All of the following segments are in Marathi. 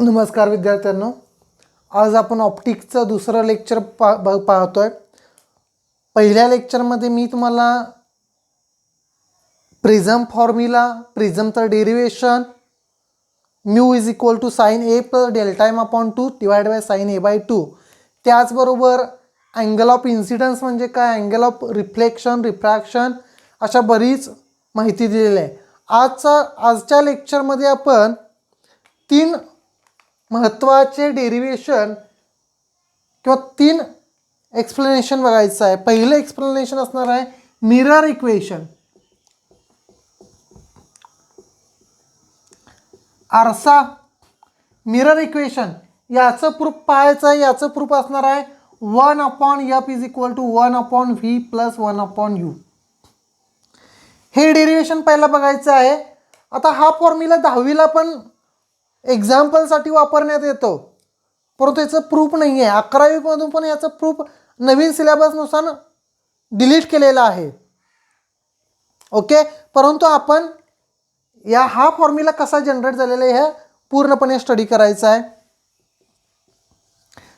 नमस्कार विद्यार्थ्यांनो, आज आपण ऑप्टिक्सचं दुसरं लेक्चर पाहतोय. पहिल्या लेक्चरमध्ये मी तुम्हाला प्रिझम फॉर्म्युला, प्रिझमचं derivation, mu is equal to sine A plus delta M upon 2 divide by sine A by 2, त्याचबरोबर अँगल ऑफ इन्सिडन्स म्हणजे काय, अँगल ऑफ रिफ्लेक्शन, रिफ्रॅक्शन, अशा बरीच माहिती दिलेली आहे. आजच्या लेक्चरमध्ये आपण 3 महत्त्वाचे डेरिवेशन किंवा 3 एक्सप्लेनेशन बघायचं आहे. पहिलं एक्सप्लेनेशन असणार आहे मिरर इक्वेशन. आरसा मिरर इक्वेशन याचं प्रूफ पाहायचं आहे. याचं प्रूफ असणार आहे 1/f is equal to 1/v plus 1/u. हे डेरिवेशन पहिला बघायचं आहे. आता हा फॉर्म्युला 10वीला पण एक्झाम्पलसाठी वापरण्यात येतो, परंतु याचं प्रूफ नाही आहे. 11वीमधून पण याचं प्रूफ नवीन सिलेबसनुसार डिलीट केलेला आहे. ओके, परंतु आपण हा फॉर्म्युला कसा जनरेट झालेला आहे हे पूर्णपणे स्टडी करायचा आहे.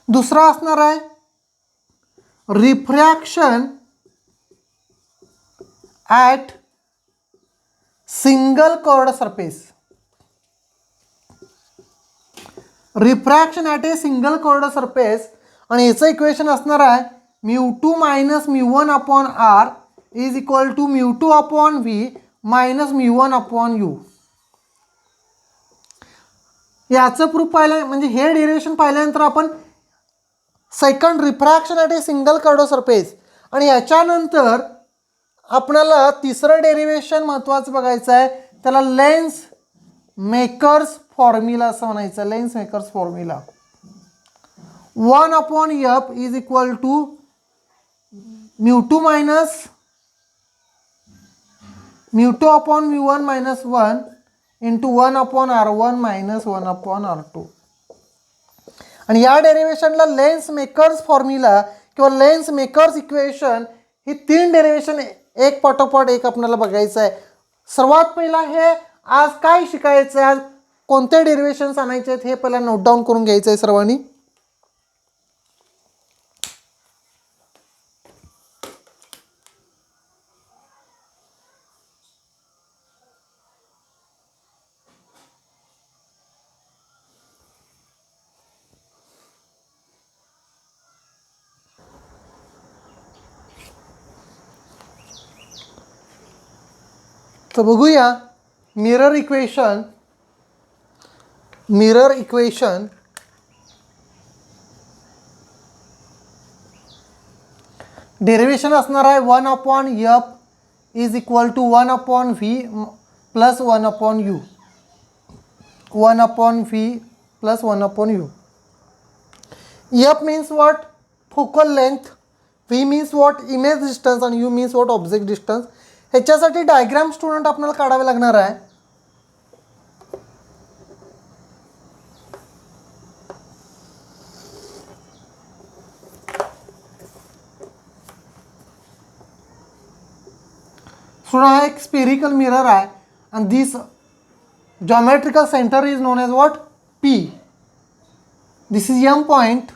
दुसरा असणार आहे refraction at single curved surface. Refraction at a single curved surface आणि याचं इक्वेशन असणार आहे μ2 minus μ1 upon r is equal to μ2 upon v minus μ1 upon u. याचं प्रूफ पाहिलं म्हणजे हे डेरिवेशन पाहिल्यानंतर आपण second refraction at a single curved surface आणि याच्यानंतर आपल्याला तिसरं डेरिवेशन महत्त्वाचं बघायचं आहे. त्याला लेन्स मेकर्स फॉर्म्युला असं म्हणायचं. Lens makers formula 1/f is equal to μ2 minus μ2 upon μ1 minus 1 into 1/r1 minus 1/r2. आणि या डेरिवेशनला लेन्स मेकर्स फॉर्म्युला किंवा लेन्स मेकर्स इक्वेशन ही 3 डेरिवेशन एक पाठोपाठ एक आपल्याला बघायचं आहे. सर्वात पहिला हे आज काय शिकायचं आहे, आज कोणते डेरिवेशन्स आणायचे आहेत हे पहिला नोट डाऊन करून घ्यायचं आहे सर्वांनी. तर बघूया मिरर इक्वेशन डेरिवेशन असणार आहे 1/f is equal to 1/v plus 1/u. 1/v plus 1/u. f means what? Focal length. v means what? Image distance and u means what? Object distance. ह्याच्यासाठी डायग्राम स्टुडंट आपल्याला काढावे लागणार आहे. हा एक स्पेरिकल मिरर आहे आणि this geometrical centre is known as what? P. This is M point,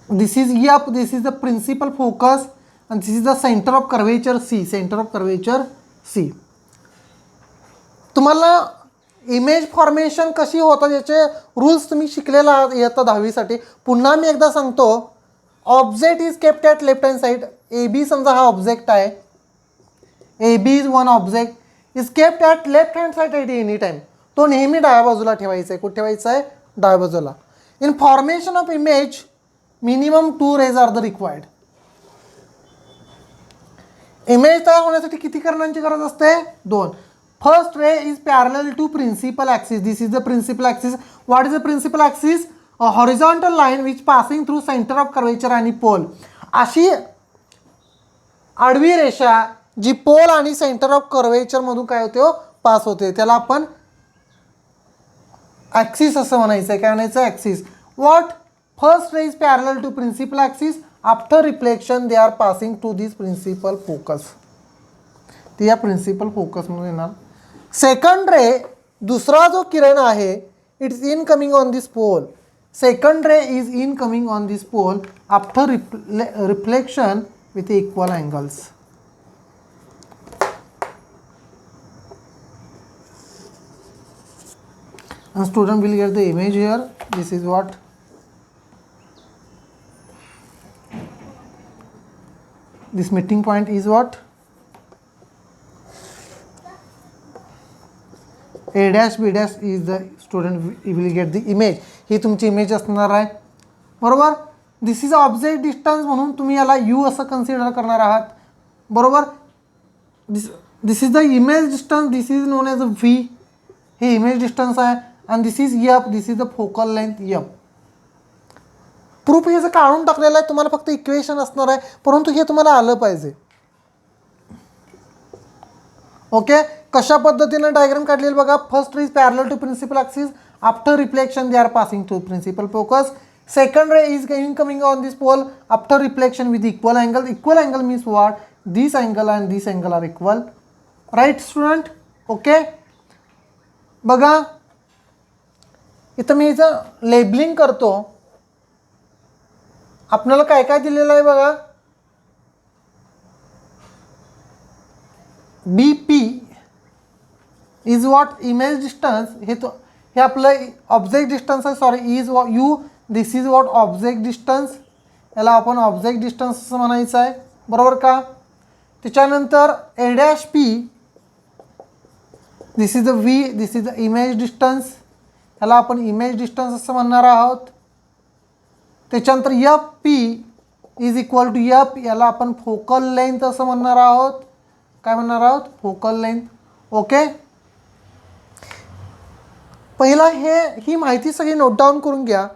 this is F, this is the principal focus and this is the center of curvature C. Center of curvature C. तुम्हाला इमेज फॉर्मेशन कशी होतं याचे रूल्स तुम्ही शिकलेला आहात इयत्ता 10वीसाठी. पुन्हा मी एकदा सांगतो. Object is kept at left hand side. A B समजा हा ऑब्जेक्ट आहे. A B is one object is kept at left hand side at any time. तो नेहमी डाव्या बाजूला ठेवायचा आहे. कुठे ठेवायचा आहे? डाव्या बाजूला. In formation of image minimum 2 rays are the required. Image तयार होण्यासाठी किती करणांची गरज असते? 2. First ray is parallel to principal axis. This is the principal axis. What is the principal axis? A horizontal line which passing through centre of curvature आणि पोल. अशी आडवी रेषा जी पोल आणि सेंटर ऑफ कर्वेचर मधून काय होते पास होते त्याला आपण ॲक्सिस असं म्हणायचं आहे. काय म्हणायचं? Axis. What? First ray is parallel to principal axis. After reflection they are passing to this principal focus. ते या प्रिन्सिपल फोकसमध्ये येणार. सेकंड रे दुसरा जो किरण आहे it's incoming on this pole. Second ray is incoming on this pole after reflection with equal angles. And student will get the image here. This is what this meeting point is. What A dash B dash is the student will get the image. ही तुमची इमेज असणार आहे बरोबर. दिस इज ऑब्जेक्ट डिस्टन्स म्हणून तुम्ही याला U असं कन्सिडर करणार आहात बरोबर. This is the image distance. This is known as V. हे इमेज डिस्टन्स आहे. आणि this is F. This is the focal length F. Proof हे जर काढून टाकलेलं आहे तुम्हाला फक्त इक्वेशन असणार आहे परंतु हे तुम्हाला आलं पाहिजे. ओके. कशा पद्धतीने डायग्राम काढलेली बघा. First is parallel to principal axis. After reflection they are passing through principal focus. Second ray is incoming on this pole after reflection with equal angle. Equal angle means what. This angle and this angle are equal. Right student. Okay. बघा इथं मी इथं लेबलिंग करतो. आपल्याला काय काय दिलेलं आहे बघा. BP is what image distance. हे आपलं ऑब्जेक्ट डिस्टन्स आहे. Sorry is U. This is what object distance. याला आपण ऑब्जेक्ट डिस्टन्स असं म्हणायचं आहे बरोबर का. त्याच्यानंतर A'(P). This is the V. This is the image distance. याला आपण इमेज डिस्टन्स असं म्हणणार आहोत. त्याच्यानंतर FP is equal to F. याला आपण फोकल लेंथ असं म्हणणार आहोत. काय म्हणणार आहोत. Focal length. ओके. पहिला ही माहिती सगळी नोट डाऊन करून घ्या.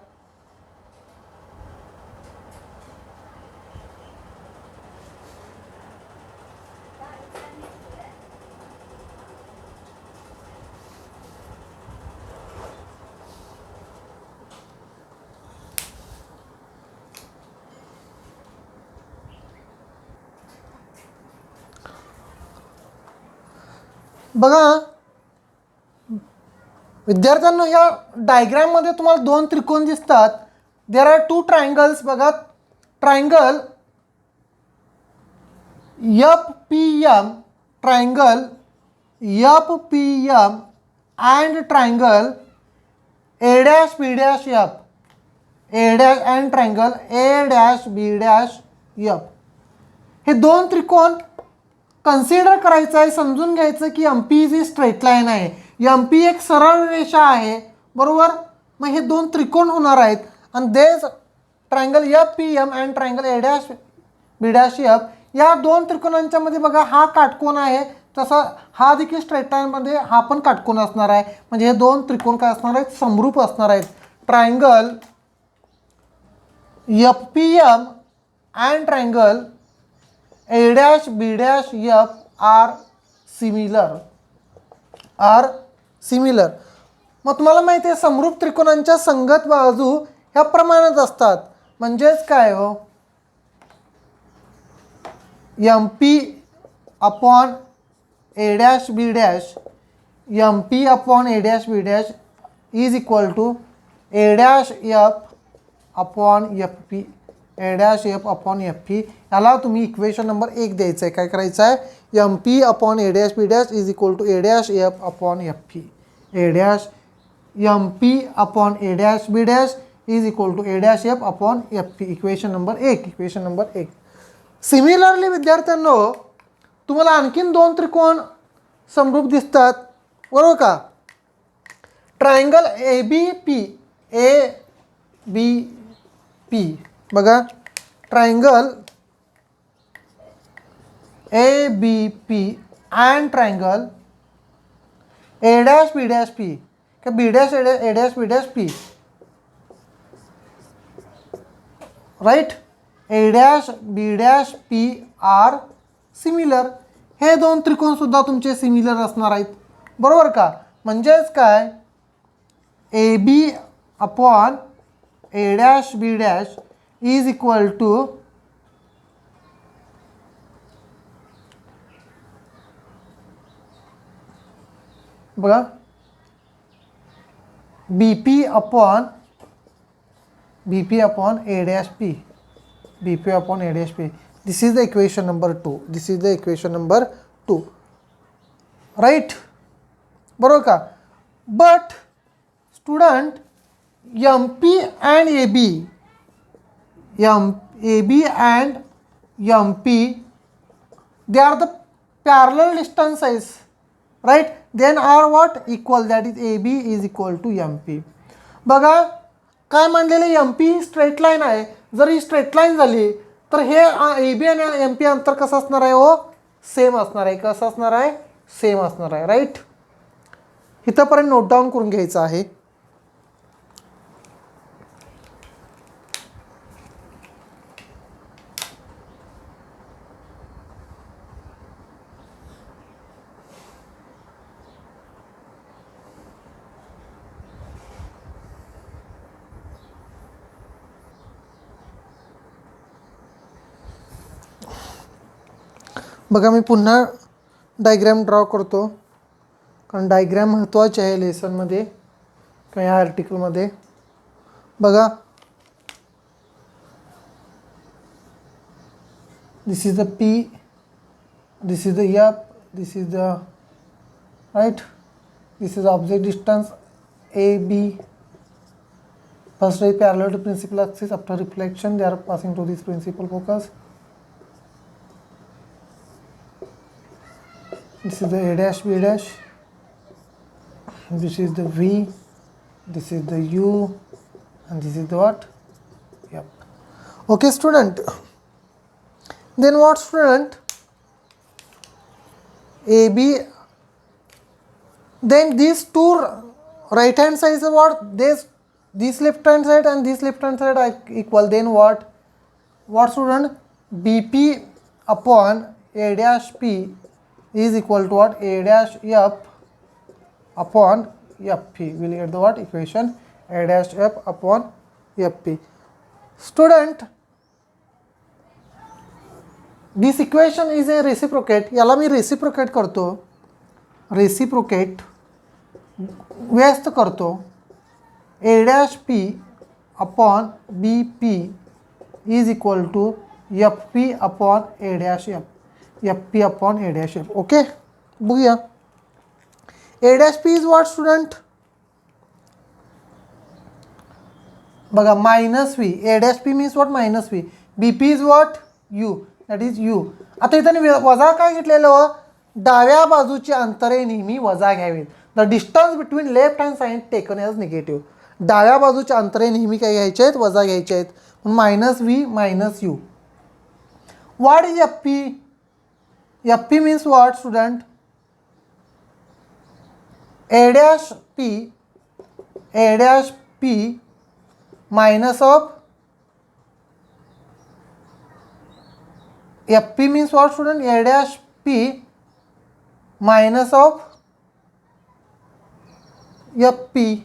बघा विद्यार्थ्यांनो ह्या डायग्राममध्ये तुम्हाला दोन त्रिकोण दिसतात. There are two triangles. बघा triangle FPM, triangle FPM and triangle A'(B'(F. And triangle A'(B'(F. हे दोन त्रिकोण कन्सिडर करायचं आहे. समजून घ्यायचं की MP ही स्ट्रेट लाईन आहे. MP एक सरळ रेषा आहे बरोबर. मग हे दोन त्रिकोण होणार आहेत आणि देस triangle FPM and triangle A'(B'(F. या दोन त्रिकोणांच्या मध्ये बघा हा काटकोन आहे तसं हा देखील स्ट्रेट लाईनमध्ये हा पण काटकोन असणार आहे. म्हणजे हे दोन त्रिकोण काय असणार आहेत. समरूप असणार आहेत. Triangle FPM and triangle A'(B'(F are similar. मग तुम्हाला माहिती आहे समरूप त्रिकोणांच्या संगत बाजू ह्या प्रमाणात असतात. म्हणजेच काय हो. MP upon A'(B') MP upon A'(B') is equal to A'(F upon FP. A'(F upon FP. याला तुम्ही इक्वेशन नंबर 1 द्यायचं आहे. काय करायचं आहे. MP upon A'(B') is equal to A'(F upon FP. MP upon A'(B') is equal to A'(F upon FP. Equation number 1. Similarly विद्यार्थ्यांनो तुम्हाला आणखीन दोन त्रिकोण समरूप दिसतात बरोबर का. ट्रायंगल ABP बघा. Triangle ABP and triangle A'(B'(P. का A'(B'(P. Right. A'(B'(P are similar. हे दोन त्रिकोण सुद्धा तुमचे सिमिलर असणार आहेत बरोबर का. म्हणजेच काय AB upon A'(B') is equal to बघा BP upon A dash P. BP upon A dash P. This is the equation number 2. This is the equation number 2. Right? बरोबर का? But student, MP and AB and MP, they are the parallel distances, right? Then are what? Equal, that is AB is equal to MP. बघा काय म्हणलेले, MP ही स्ट्रेट लाईन आहे. जर ही स्ट्रेट लाईन झाली तर हे AB आणि MP अंतर कसं असणार आहे हो? सेम असणार आहे. कसं असणार आहे? सेम असणार आहे. राईट? इथंपर्यंत नोट डाऊन करून घ्यायचं आहे. बघा मी पुन्हा डायग्रॅम ड्रॉ करतो, कारण डायग्रॅम महत्त्वाचे आहे लेसनमध्ये किंवा या आर्टिकलमध्ये. बघा this is the P, this is the F, this is the right, this is object distance AB. First ray parallel to principal axis. After reflection they are passing to this principal focus. This is the A dash B dash, this is the V, this is the U, and this is the what? Yep. Okay student, then what student? AB, then these two right hand sides are what? This left hand side and this left hand side are equal. Then what? What student? BP upon A dash P is equal to what? A dash F upon FP. We will get the what? Equation A dash F upon FP. Student, this equation is a reciprocate. याला मी reciprocate करतो, reciprocate व्यस्त करतो. A dash P upon BP is equal to FP upon A dash F. FP upon A dash F. Okay, बघूया. A dash P is what student? बघा minus V. A dash P means what? Minus V. BP is what? U. That is U. आता इथं वजा काय घेतलेलं? डाव्या बाजूची अंतरे नेहमी वजा घ्यावीत. The distance between left hand side taken as negative. डाव्या बाजूचे अंतरे नेहमी काय घ्यायचे आहेत? वजा घ्यायचे आहेत. Minus V minus U. What is FP? FP means what student? A dash P minus of FP means what student? A dash P minus of FP.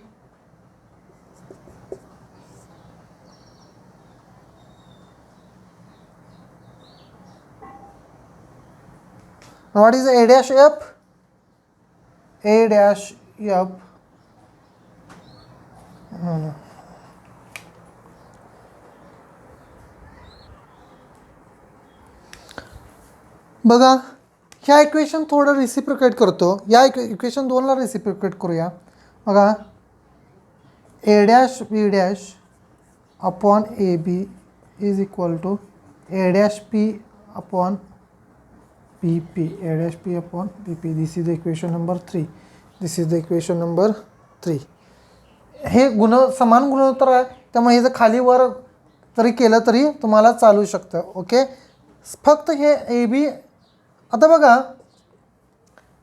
What is A dash F? A dash F. No. बघा ह्या इक्वेशन थोडं रिसिप्रोकेट करतो. या इक्वेशन 2ला रिसिप्रोकेट करूया. बघा A dash B dash upon AB is equal to A dash P upon BP. A dash P upon BP. This is the equation number 3. This is the equation number 3. हे समान गुणोत्तर आहे, त्यामुळे हे जर खाली वर जरी केलं तरी तुम्हाला चालू शकतं. ओके, फक्त हे ए बी. आता बघा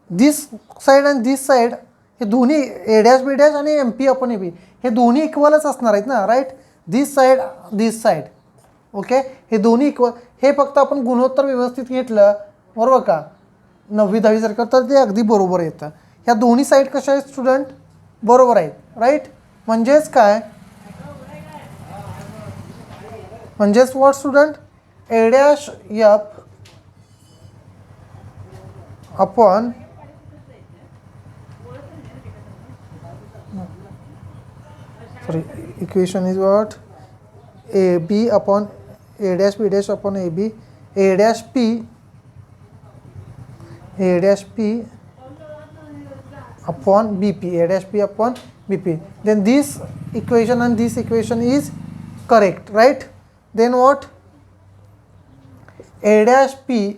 दिस साईड आणि दिस साईड हे दोन्ही ए डॅश बी डॅश आणि M P upon A B हे दोन्ही इक्वलच असणार आहेत ना, राईट. दिस साईड ओके, हे दोन्ही इक्वल. हे फक्त आपण गुणोत्तर व्यवस्थित घेतलं बरोबर का 9वी 10वी सारखं तर ते अगदी बरोबर येतं. ह्या दोन्ही साईड कशा आहेत स्टुडंट? बरोबर आहेत, राईट. म्हणजेच काय? म्हणजेच what student? A dash F upon sorry, equation is what? AB upon A dash B dash upon AB, A dash P upon BP, A dash P upon BP. Then this equation and this equation is correct, right? Then what? A dash P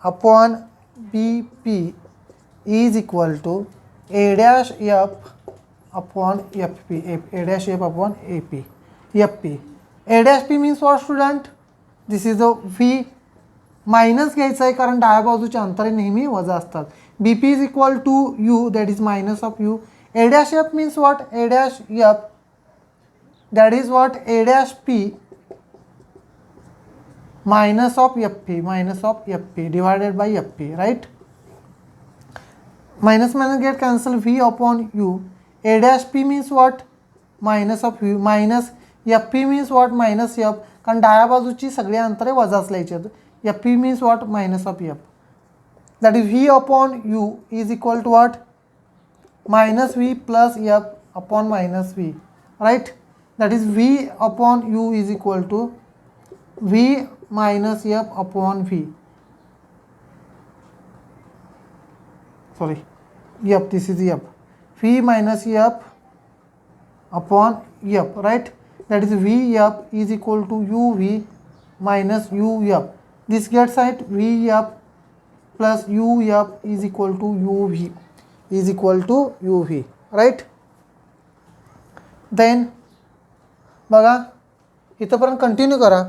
upon BP is equal to A dash F upon FP, A dash F upon AP, FP. A dash P means what, student? This is the V. Minus घ्यायचा आहे कारण डाव्या बाजूचे अंतरे नेहमी वजा असतात. BP is equal to U, that is minus of U. A dash F means what? A dash F, that is what? A dash P minus of FP divided by FP, right? Minus get cancel, V upon U. A dash P means what? Minus of U, minus FP means what? Minus F, कारण डाव्या बाजूची सगळी अंतरे वजा असल्याची. FP means what? Minus of F. That is V upon U is equal to what? Minus V plus F upon minus V, right? That is V upon U is equal to V minus F upon V. Sorry, F, this is F. V minus F upon F, right? That is Vf is equal to UV minus UF. This gets at Vf plus UF is equal to UV, right? Then बघा इथपर्यंत कंटिन्यू करा.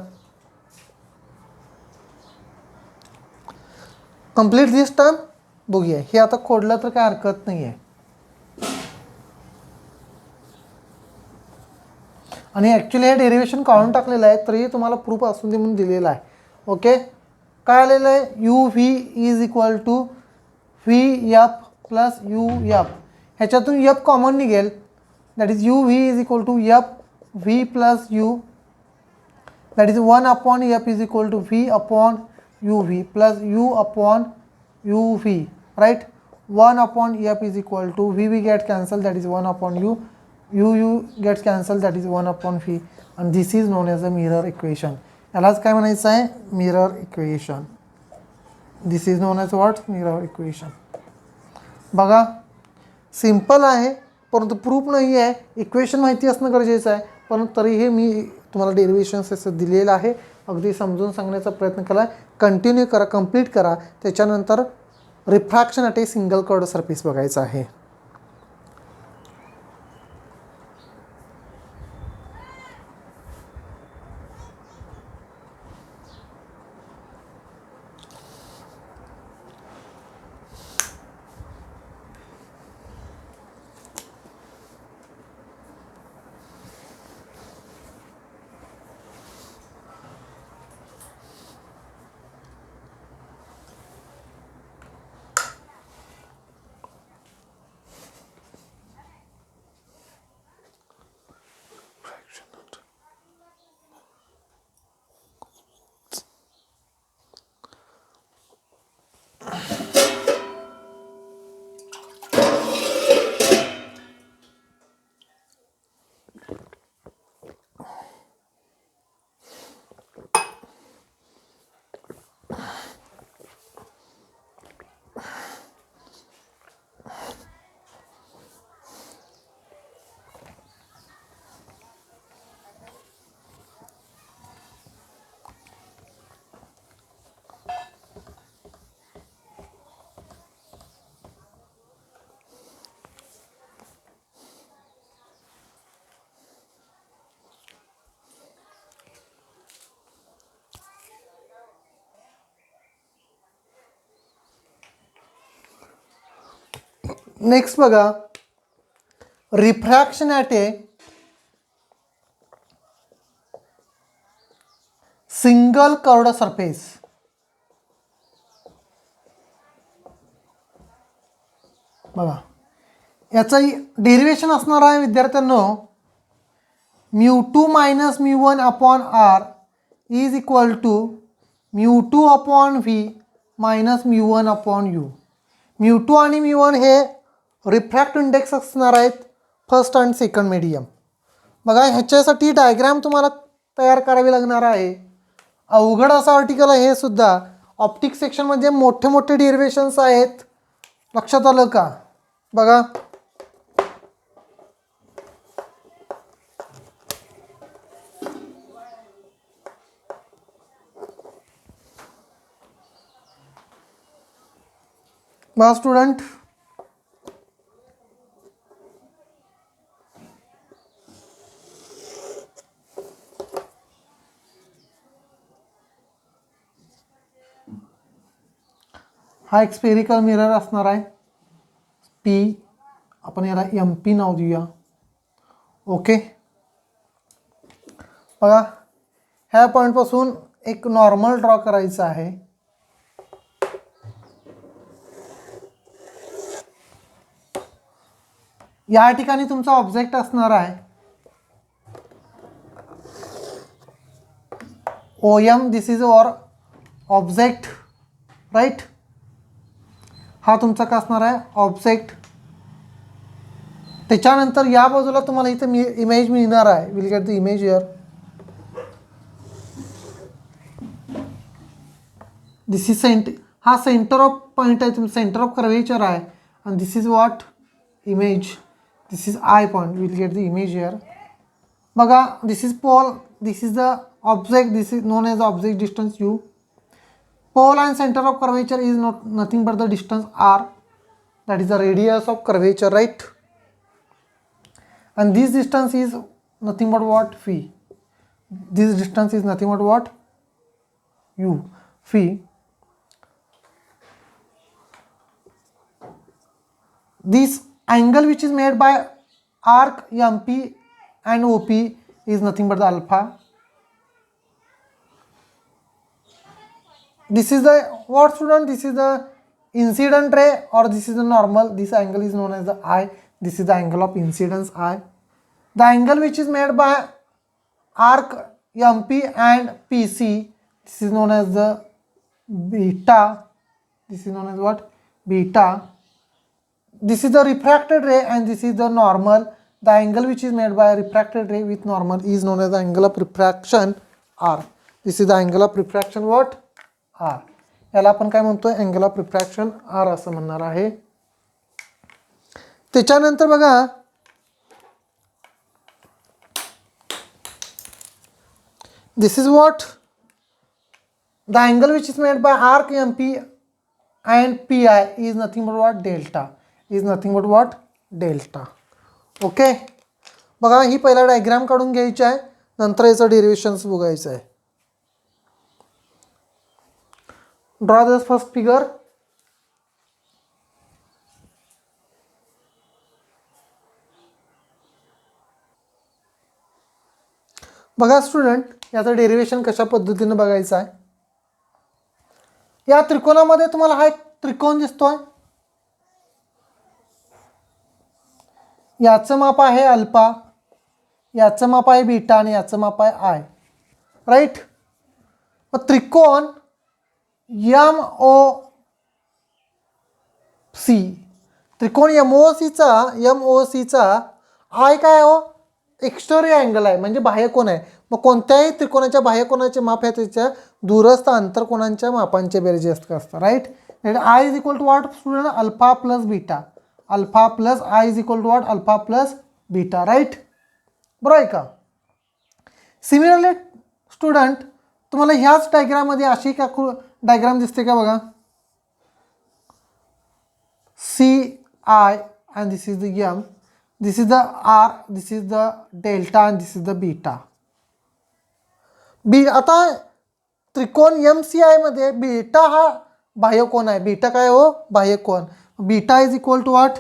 कंप्लीट दिस टर्म बघूया. हे आता खोडलं तर काय हरकत नाही आहे. आणि ॲक्च्युली हे डेरिवेशन काढून टाकलेलं आहे तरी तुम्हाला प्रूफ असून दे म्हणून दिलेलं आहे. ओके, काय आलेलं आहे? UV is equal to VF plus UF. ह्याच्यातून F कॉमन निघेल, that is UV is equal to V plus U, that is 1 upon F is equal to V upon UV plus U upon UV, right? 1 upon F is equal to V get cancel, that is 1 upon U, U gets cancelled, that is 1 upon V, and this is known as a mirror equation. यालाच काय म्हणायचं आहे? Mirror equation. This is known as what? Mirror equation. बघा सिम्पल आहे परंतु प्रूफ नाही आहे. इक्वेशन माहिती असणं गरजेचं आहे, पण तरीही मी तुम्हाला डेरिव्हेशन्स असं दिलेलं आहे. अगदी समजून सांगण्याचा प्रयत्न केला आहे. कंटिन्यू करा, कंप्लीट करा. त्याच्यानंतर refraction at a single curved surface बघायचं आहे. नेक्स्ट बघा, refraction at a single curved surface. बघा याचं डेरिवेशन असणार आहे विद्यार्थ्यांनो, μ2 minus μ1 upon R is equal to μ2 upon V minus μ1 upon U. μ2 आणि μ1 हे रिफ्रॅक्ट इंडेक्स असणार आहेत फर्स्ट अँड सेकंड मीडियम. बघा ह्याच्यासाठी डायग्राम तुम्हाला तयार करावी लागणार आहे. अवघड असं आर्टिकल आहे हे सुद्धा. ऑप्टिक सेक्शनमध्ये मोठे मोठे डेरिव्हेशन्स आहेत. लक्षात आलं का? बघा स्टुडंट, हा एक स्पेरिकल मिरर असणार आहे. पी, आपण याला MP नाव देऊया. ओके, बघा ह्या पॉईंटपासून एक नॉर्मल ड्रॉ करायचं आहे. या ठिकाणी तुमचा ऑब्जेक्ट असणार आहे OM. This is our object, right. हा तुमचा काय असणार आहे? ऑब्जेक्ट. त्याच्यानंतर या बाजूला तुम्हाला इथं इमेज मिळणार आहे. Will get the image here. This is हा सेंटर ऑफ पॉईंट आहे, तुमचं सेंटर ऑफ कर्वेचर आहे. आणि this is what? Image. This is I point. Will get the image here. बघा this is pole, this is the object, this is known as object distance U. Pole and center of curvature is nothing but the distance R, that is the radius of curvature, right? And this distance is nothing but what? Phi. This distance is nothing but what? U, phi. This angle which is made by arc MP and OP is nothing but the alpha. This is the what, student? This is the incident ray or this is the normal. This angle is known as the I. This is the angle of incidence I. The angle which is made by arc MP and PC, this is known as the beta. This is known as what? Beta. This is the refracted ray and this is the normal. The angle which is made by refracted ray with normal is known as the angle of refraction R. This is the angle of refraction what? R. याला आपण काय म्हणतोय? अँगल ऑफ रिफ्रॅक्शन R असं म्हणणार आहे. त्याच्यानंतर बघा this is what? The angle which is made by arc MP and PI is nothing but what? Delta. Is nothing but what? Delta. Okay, बघा ही पहिला डायग्राम काढून घ्यायची आहे, नंतर याचं डेरिव्हेशन्स बघायचं आहे. Draw this first figure. बघा स्टुडंट, याचं डेरिव्हेशन कशा पद्धतीने बघायचं आहे. या त्रिकोणामध्ये तुम्हाला हा एक त्रिकोण दिसतोय. याचं माप आहे अल्फा, याचं माप आहे बीटा आणि याचं माप आहे आय, राईट. मग त्रिकोण MOC, त्रिकोण MOC चा आय काय हो? एक्स्टर्नल अँगल आहे, म्हणजे बाह्यकोन आहे. मग कोणत्याही त्रिकोणाच्या बाह्यकोनाचे माप आहे त्याच्या दूरस्थ आंतरकोनांच्या मापांचे बेरजे असतात, right. I is equal to what student? Alpha plus beta. Alpha plus I is equal to what? Alpha plus beta, right. बरोबर आहे का? सिमिलरली स्टुडंट, तुम्हाला ह्याच डायग्राममध्ये अशी का डायग्राम दिसते का? बघा CI and this is the M, this is the R, this is the delta and this is the beta. आता त्रिकोण MCI मध्ये बीटा हा बाह्यकोन आहे. बीटा काय हो? बाह्यकोन. Beta is equal to what?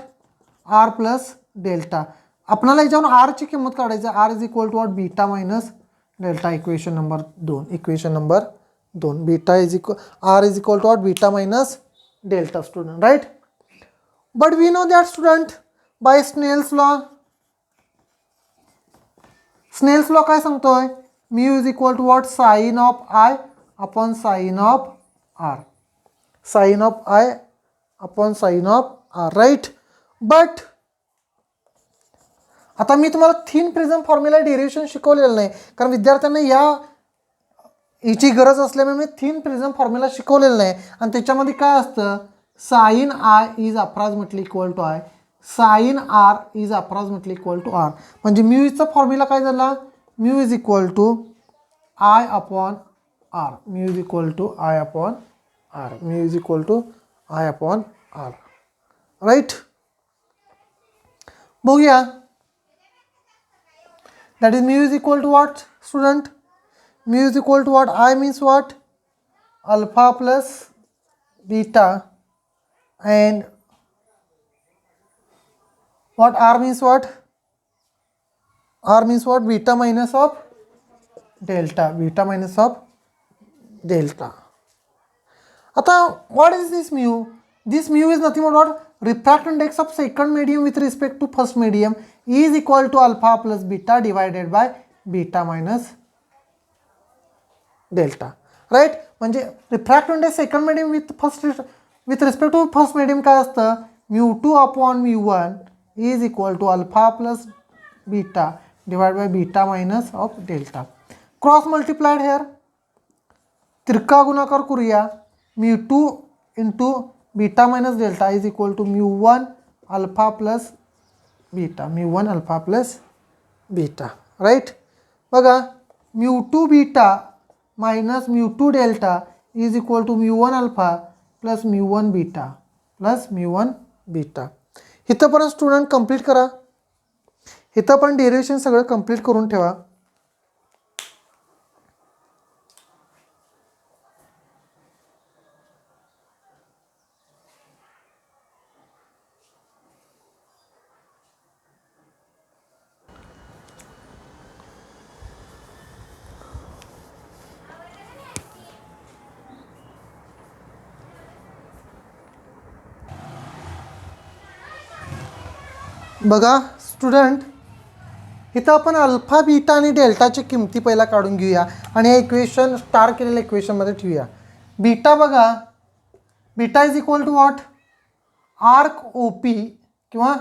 R plus delta. आपल्याला याच्यावरून R ची किंमत काढायची. R is equal to what? Beta minus delta. Equation number 2. Beta is equal R is equal to what? Beta minus delta, student, right. But we know that student by Snell's law. Snell's law काय सांगतोय? Mu is equal to what? Sine of I upon sine of R. Sine of I upon sine of R, right. But आता मी तुम्हाला थिन प्रिझम फॉर्म्युला डेरिव्हेशन शिकवलेलं नाही, कारण विद्यार्थ्यांना याची गरज असल्यामुळे मी थिन प्रिझम फॉर्म्युला शिकवलेलं नाही. आणि त्याच्यामध्ये काय असतं, sine I is approximately equal to I, sine R is approximately equal to R. म्हणजे म्यूचा फॉर्म्युला काय झाला, mu is equal to I upon R, mu is equal to I upon R, mu is equal to I upon R. Right, बघूया. That is mu is equal to what, student? Mu is equal to what? I means what? Alpha plus beta, and what R means what? R means what? Beta minus of delta, beta minus of delta. आता what is this mu? This mu is nothing but what? Refractive index of second medium with respect to first medium is equal to alpha plus beta divided by beta minus delta. Right? म्हणजे refractive index second medium with respect to first medium काय असतं, mu2 upon mu1 is equal to alpha plus beta divided by beta minus of delta. Cross multiplied here, तिरका गुणाकार करूया. mu2 into beta minus delta is equal to mu1 alpha plus beta, mu1 alpha plus beta. Right? बघा, mu2 beta minus mu2 delta is equal to mu1 alpha plus mu1 beta plus mu1 beta. इथंपर्यंत स्टुडंट कंप्लीट करा. इथं पण डेरिव्हेशन सगळं कंप्लीट करून ठेवा. बघा स्टुडंट, इथं आपण अल्फा बीटा आणि डेल्टाची किमती पहिला काढून घेऊया आणि हे इक्वेशन स्टार केलेल्या इक्वेशनमध्ये ठेवूया. बीटा बघा, beta is equal to what, arc O P किंवा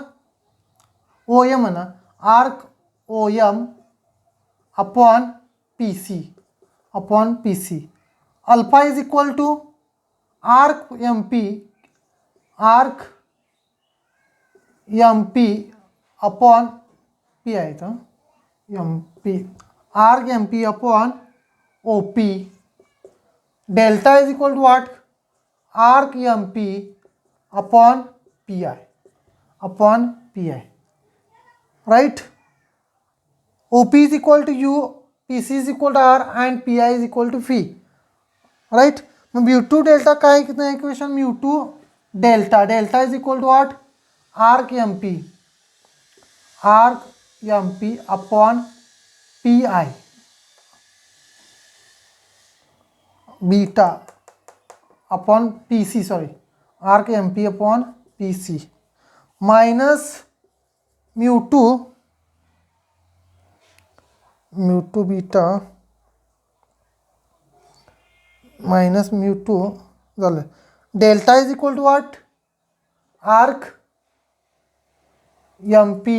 ओ एम म्हणा, arc O M upon P C, upon P C. Alpha is equal to arc M P, arc M P upon P आहे तर M P, arc M P upon O P. Delta is equal to what, arc M P upon P I, upon P I. Right, O P is equal to U, P C is equal to R and P I is equal to phi. Right, मग म्यू टू डेल्टा काय equation, mu two delta, delta is equal to what, arc M P, arc M P upon P I, beta upon P C, sorry, arc M P upon P C, minus mu two beta minus mu two झालं. Delta is equal to what, arc M P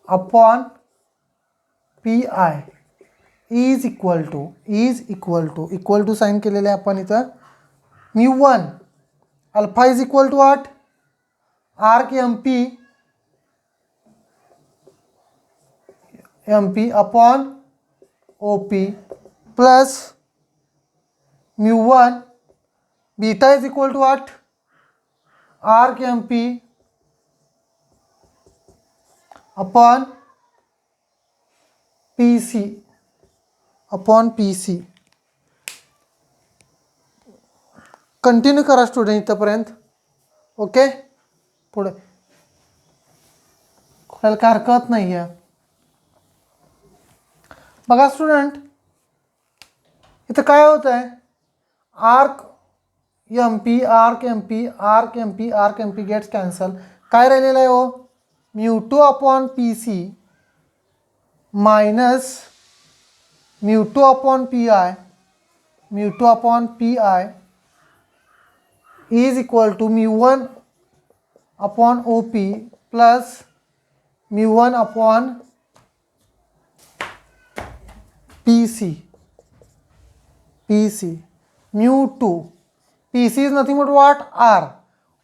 upon P I is equal to sine केलेले आपण इथं mu one alpha is equal to what, arc M P upon O P plus mu one beta is equal to what, arc M P upon P C, upon P C. Continue करा स्टुडंट इथंपर्यंत. ओके, पुढे कोणाला काय हरकत नाही आहे. बघा स्टुडंट, इथं काय होत आहे, arc M P, arc M P, arc M P, arc M P gets cancel. काय राहिलेलं आहे हो, mu two upon P C minus mu two upon P I, mu two upon P I is equal to mu one upon O P plus mu one upon P C mu two P C is nothing but what R.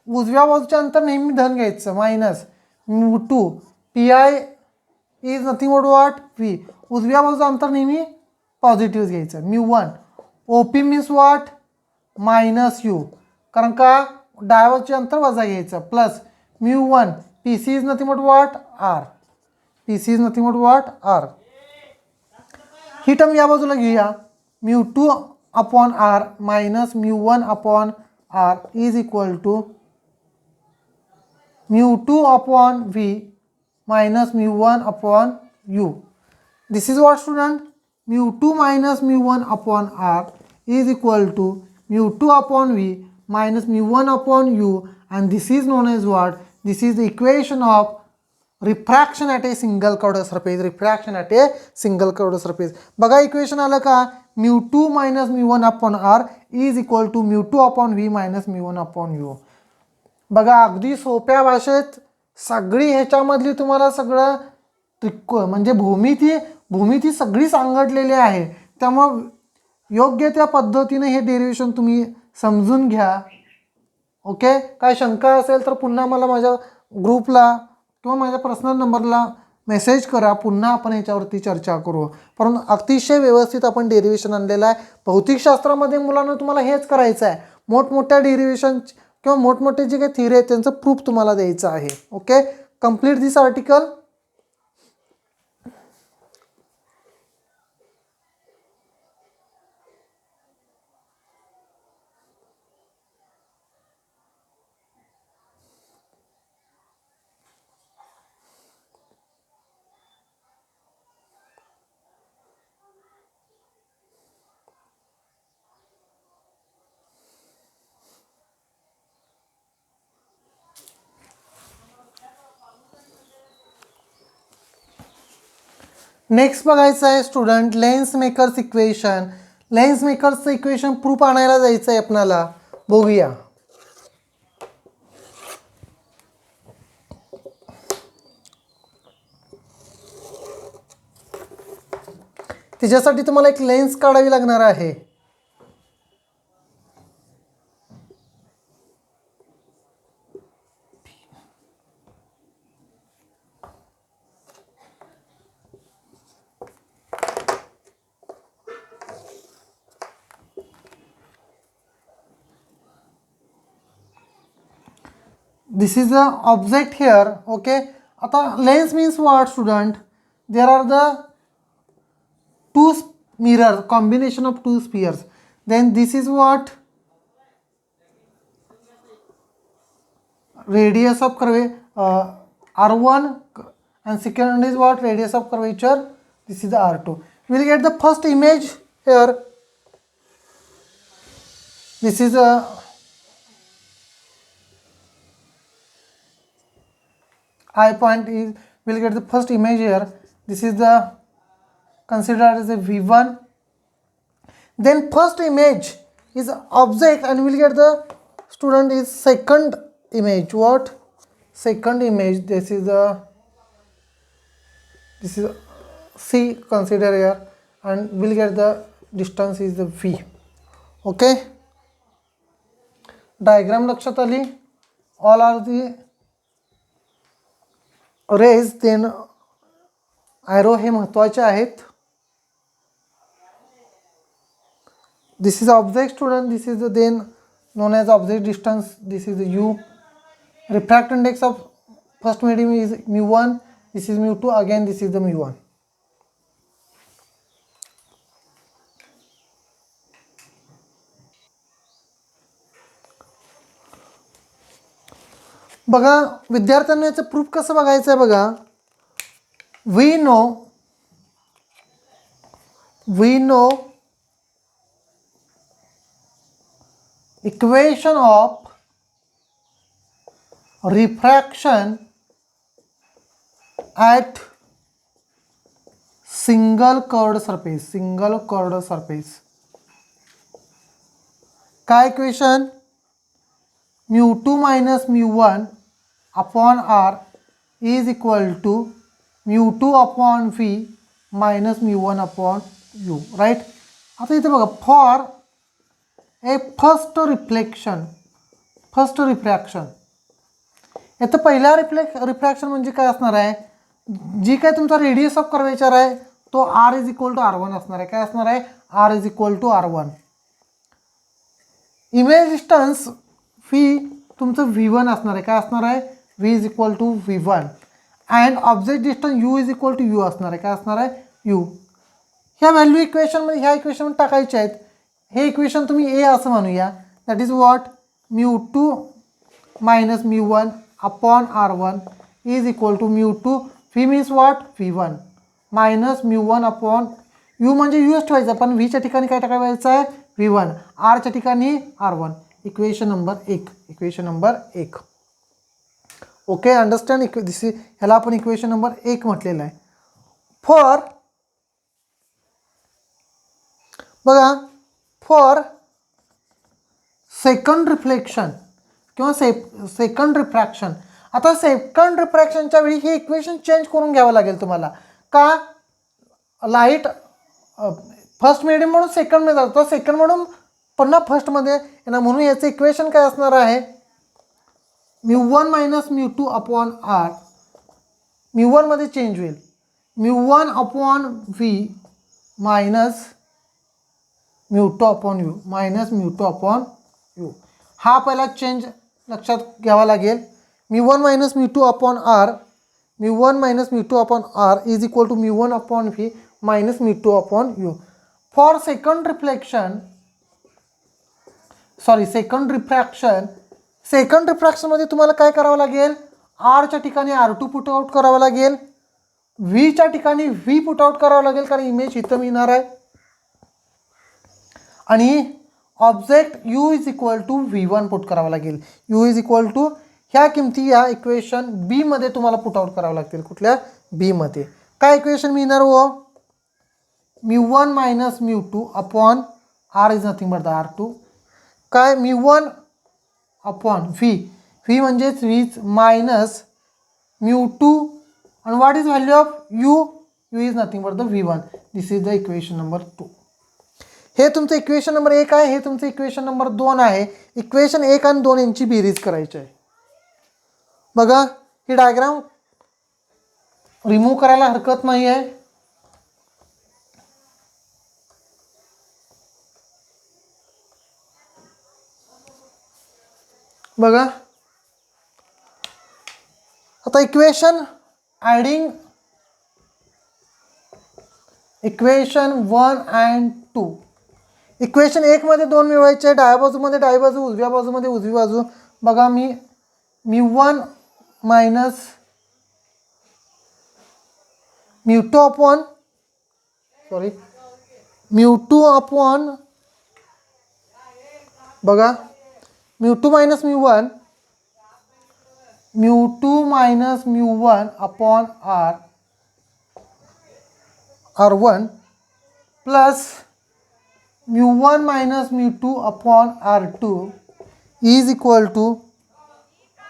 उजव्या बाजूचे अंतर नेहमी धन घ्यायचं minus mu two P I is nothing but what V. उजव्या बाजूचं अंतर नेहमी पॉझिटिव्ह घ्यायचं. Mu one O P means what minus U, कारण का डाव्या बाजूचे अंतर वजा घ्यायचं plus mu one P C is nothing but what R. P C is nothing but what R. ही टर्म या बाजूला घेऊया. Mu two upon R minus mu one upon R is equal to mu two upon V minus mu one upon U. This is what student mu two minus mu one upon R is equal to mu two upon V minus mu1 upon u, and this is known as what? This is the equation of refraction at a single curved surface. Refraction at a single curved surface. बघा इक्वेशन आलं का? mu2 minus mu1 upon r is equal to mu2 upon v minus mu1 upon u. बघा अगदी सोप्या भाषेत सगळी ह्याच्यामधली तुम्हाला सगळं म्हणजे भूमिती सगळी सांगितलेली आहे. त्यामुळे योग्य त्या पद्धतीने हे डेरिव्हेशन तुम्ही समजून घ्या. ओके. काय शंका असेल तर पुन्हा मला माझ्या ग्रुपला किंवा माझ्या पर्सनल नंबरला मेसेज करा. पुन्हा आपण ह्याच्यावरती चर्चा करू. परंतु अतिशय व्यवस्थित आपण डेरिव्हेशन आणलेलं आहे. भौतिकशास्त्रामध्ये मुलांना तुम्हाला हेच करायचं आहे. मोठमोठ्या डेरिव्हेशन किंवा मोठमोठे जे काही थिअरी आहेत त्यांचं प्रूफ तुम्हाला द्यायचं आहे. Okay. Complete this article. Next बघायचं आहे student lens makers equation. Lens मेकर्सचं इक्वेशन प्रूफ आणायला जायचं आहे आपल्याला. बघूया. त्याच्यासाठी तुम्हाला एक लेन्स काढावी लागणार आहे. This is the object here. Okay. आता lens means what student? There are the two mirrors, combination of two spheres. Then this is what? Radius of R1, and second is what? Radius of curvature. This is the R2. We will get the first image here. This is a I point is, we'll get the first image here. This is the considered as a V1. Then first image is object, and we'll get the student is second image. What? Second image. This is C consider here, and we'll get the distance is the V. Okay. Diagram लक्षात आली. All are the rays then arrow हे महत्त्वाचे आहेत. This is object student. This is the then known as object distance. This is U. Refract index of first medium is mu one. This is mu two. Again this is the mu one. बघा विद्यार्थ्यांना याचं प्रूफ कसं बघायचं आहे. बघा we know equation of refraction at single curved surface. काय equation? Mu two minus mu one upon R is equal to μ2 upon v minus μ1 upon u, right. आता इथे बघा, फॉर ए फर्स्ट रिफ्रॅक्शन, याचं पहिल्या रिफ्रॅक्शन म्हणजे काय असणार आहे, जी काय तुमचा रेडियस ऑफ कर्वेचर आहे तो r is equal to r1 असणार आहे. काय असणार आहे, r is equal to r1. Image distance v तुमचं v1 असणार आहे. काय असणार आहे, v is equal to v1. And object distance u is equal to u असणार आहे. काय असणार आहे, u. ह्या व्हॅल्यू इक्वेशनमध्ये, ह्या इक्वेशनमध्ये टाकायचे आहेत. हे इक्वेशन तुम्ही ए असं म्हणूया. That is what, μ2 minus μ1 upon r1 is equal to μ2, v means what, v1 minus μ1 upon u, म्हणजे यूच ठेवायचा, पण व्हीच्या ठिकाणी काय टाकायचं आहे, v1, आरच्या ठिकाणी r1. Equation number 1. Okay, understand. ह्याला आपण इक्वेशन नंबर 1 म्हटलेलं आहे. फॉर बघा, फॉर सेकंड रिफ्लेक्शन किंवा सेकंड रिफ्रॅक्शन. आता सेकंड रिफ्रॅक्शनच्या वेळी हे इक्वेशन चेंज करून घ्यावं लागेल तुम्हाला. का, लाईट फर्स्ट मिडियम म्हणून सेकंडमध्ये जातो, सेकंड म्हणून पुन्हा फर्स्टमध्ये येणार, म्हणून याचं इक्वेशन काय असणार आहे, μ1 मायनस μ2 अपॉन r, μ1 मध्ये चेंज होईल, μ1 upon v minus μ2 upon u minus μ2 upon u. हा पहिला चेंज लक्षात घ्यावा लागेल. μ1 minus μ2 upon r, μ1 minus μ2 upon r is equal to μ1 upon v minus μ2 upon u. For second रिफ्रॅक्शनमध्ये तुम्हाला काय करावं लागेल, आरच्या ठिकाणी r2 पुट आउट करावं लागेल, व्हीच्या ठिकाणी v पुट आउट करावं लागेल, कारण इमेज इथं मिळणार आहे. आणि object u is equal to v1 put करावं लागेल. u इज इक्वल टू, ह्या किमती या इक्वेशन बी मध्ये तुम्हाला पुट आउट करावं लागतील. कुठल्या, बी मध्ये. काय इक्वेशन मिळणार हो, μ1 minus μ2 upon r is nothing but the r2. काय, μ1 अपॉन v म्हणजेच वीज मायनस μ2 आणि what is value of u is nothing but the v1. This is the equation number 2. हे तुमचं इक्वेशन नंबर 1 आहे, हे तुमचं इक्वेशन नंबर 2 आहे. इक्वेशन 1 आणि 2 यांची बेरीज करायची आहे. बघा, ही डायग्राम रिमूव्ह करायला हरकत नाही आहे. बघा, आता equation adding equation 1 and 2. Equation 1 मध्ये 2 मिळवायचे, डाव्या बाजूमध्ये डावी बाजू, उजव्या बाजूमध्ये उजवी बाजू. बघा, μ1 मायनस μ2 अपॉन μ2 अपॉन, बघा, μ2 minus μ1, μ2 minus μ1 upon r1 plus μ1 minus μ2 upon r2 is equal to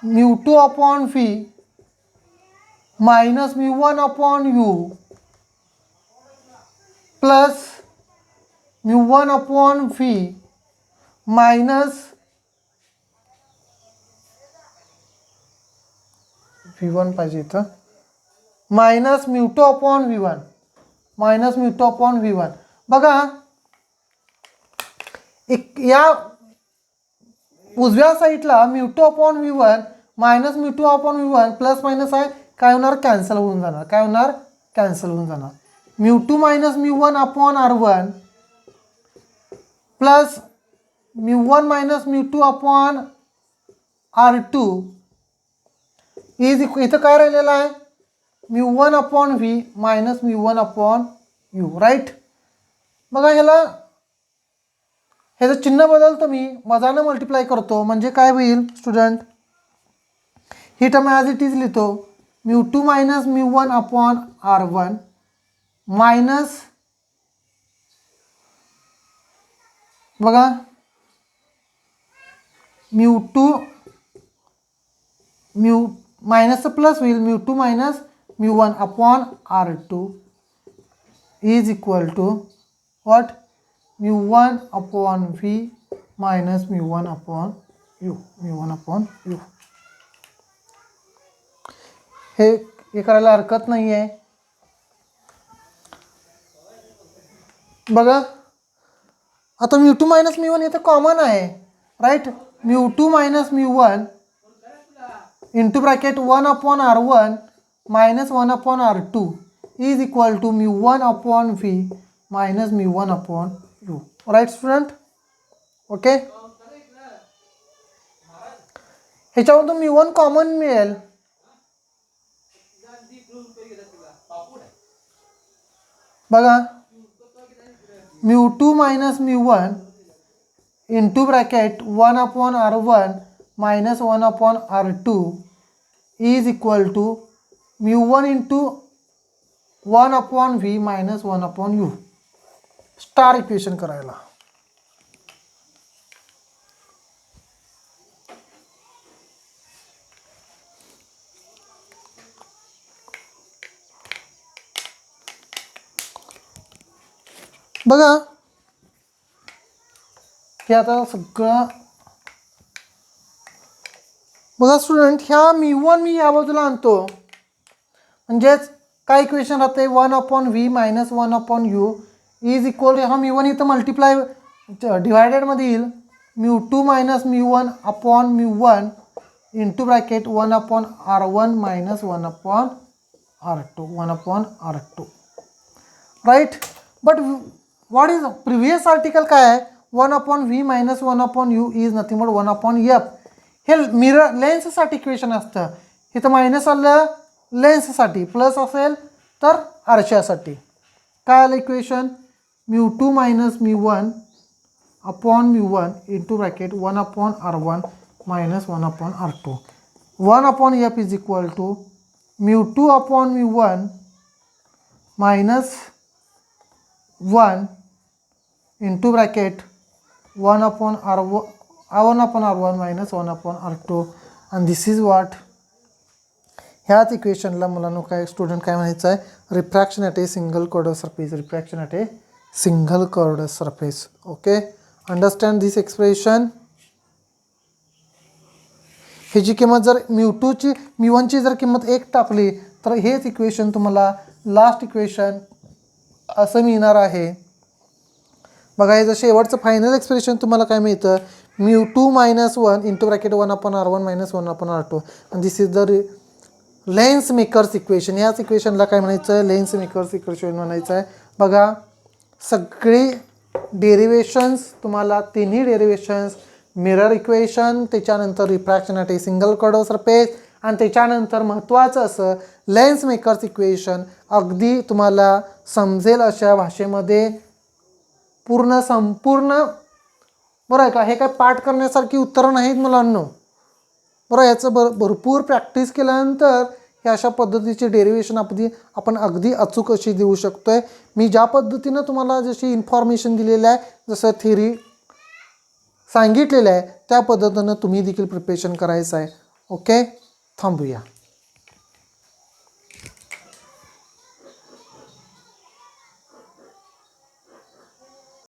μ2 upon v minus μ1 upon u plus μ1 upon v minus v1 पाहिजे इथं, minus μ2 upon v1, minus μ2 upon v1. बघा, या उजव्या साईडला μ2 upon v1 minus μ2 upon v1 plus minus आहे, काय होणार, कॅन्सल होऊन जाणार. काय होणार, कॅन्सल होऊन जाणार. μ2 minus μ1 upon r1 plus μ1 minus μ2 upon r2 is इथं काय राहिलेलं आहे, μ1 upon v minus μ1 upon u, right. बघा, ह्याचं चिन्ह बदलतो मी, वजानं मल्टिप्लाय करतो, म्हणजे काय होईल student, he term as it is लिहितो, μ2 मायनस μ1 अपॉन r1 मायनस, बघा, μ2 मायनसचं प्लस होईल, μ2 minus mu1 upon r2 is equal to what? mu1 upon v minus mu1 upon u. mu1 upon u. हे करायला हरकत नाही आहे. बघा आता mu2 मायनस mu1 हे तर कॉमन आहे, right. mu2 minus mu1 into bracket 1 upon r1 minus 1 upon r2 is equal to mu1 upon v minus mu1 upon u. Right student? Okay. ह्याच्यावरून mu1 कॉमन मिळेल. बघा mu2 minus mu1 into bracket 1 upon r1 minus 1 upon r2 is equal to mu1 into 1 upon v minus 1 upon u. Star equation करायला. बघा हे आता सगळं बघा स्टुडंट, ह्या mu1 मी या बाजूला आणतो म्हणजेच काय इक्वेशन राहते 1 upon V minus 1 upon U is equal to हा mu1 इथं मल्टिप्लाय डिवायडेडमध्ये येईल mu2 minus mu1 upon mu1 into bracket 1 upon r1 minus 1 upon r2 1 upon r2. Right. But what is previous article काय आहे? 1 upon V minus 1 upon U is nothing but 1 upon F. हे मिरर लेन्ससाठी इक्वेशन असतं. इथं मायनस आलं लेन्ससाठी, प्लस असेल तर आरशासाठी. काय आलं equation? mu2 minus mu1 upon mu1 into bracket 1 upon r1 minus 1 upon r2. 1 upon F is equal to mu2 upon mu1 minus 1 into bracket 1 upon r1 minus 1 upon r2 आणि दिस इज व्हॉट. ह्याच इक्वेशनला मुलांना काय स्टुडंट काय म्हणायचं आहे? Refraction at a single curved surface. Refraction at a single curved surface. Okay. Understand this expression. ह्याची किंमत जर mu1ची जर किंमत 1 टाकली तर हेच इक्वेशन तुम्हाला लास्ट इक्वेशन असं मिळणार आहे. बघा हे जर शेवटचं फायनल एक्सप्रेशन तुम्हाला काय मिळतं? mu2 minus 1 into bracket 1 upon r1 minus 1 upon r2 आणि this is the lens makers equation. याच इक्वेशनला काय म्हणायचं आहे? लेन्स मेकर्स इक्वेशन म्हणायचं आहे. बघा सगळी डेरिवेशन्स तुम्हाला तिन्ही डेरिवेशन्स मिरर इक्वेशन, त्याच्यानंतर refraction at a single curved surface आणि त्याच्यानंतर महत्त्वाचं असं लेन्स मेकर्स इक्वेशन अगदी तुम्हाला समजेल अशा भाषेमध्ये संपूर्ण बरं आहे का? हे काय पाठ करण्यासारखी उत्तरं नाहीत मुलांनो. बरं याचं भरपूर प्रॅक्टिस केल्यानंतर हे अशा पद्धतीची डेरिवेशन आपण अगदी अचूक अशी देऊ शकतो आहे. मी ज्या पद्धतीनं तुम्हाला जशी इन्फॉर्मेशन दिलेलं आहे, जसं थिअरी सांगितलेलं आहे त्या पद्धतीनं तुम्ही देखील प्रिपरेशन करायचं आहे. ओके. थांबूया.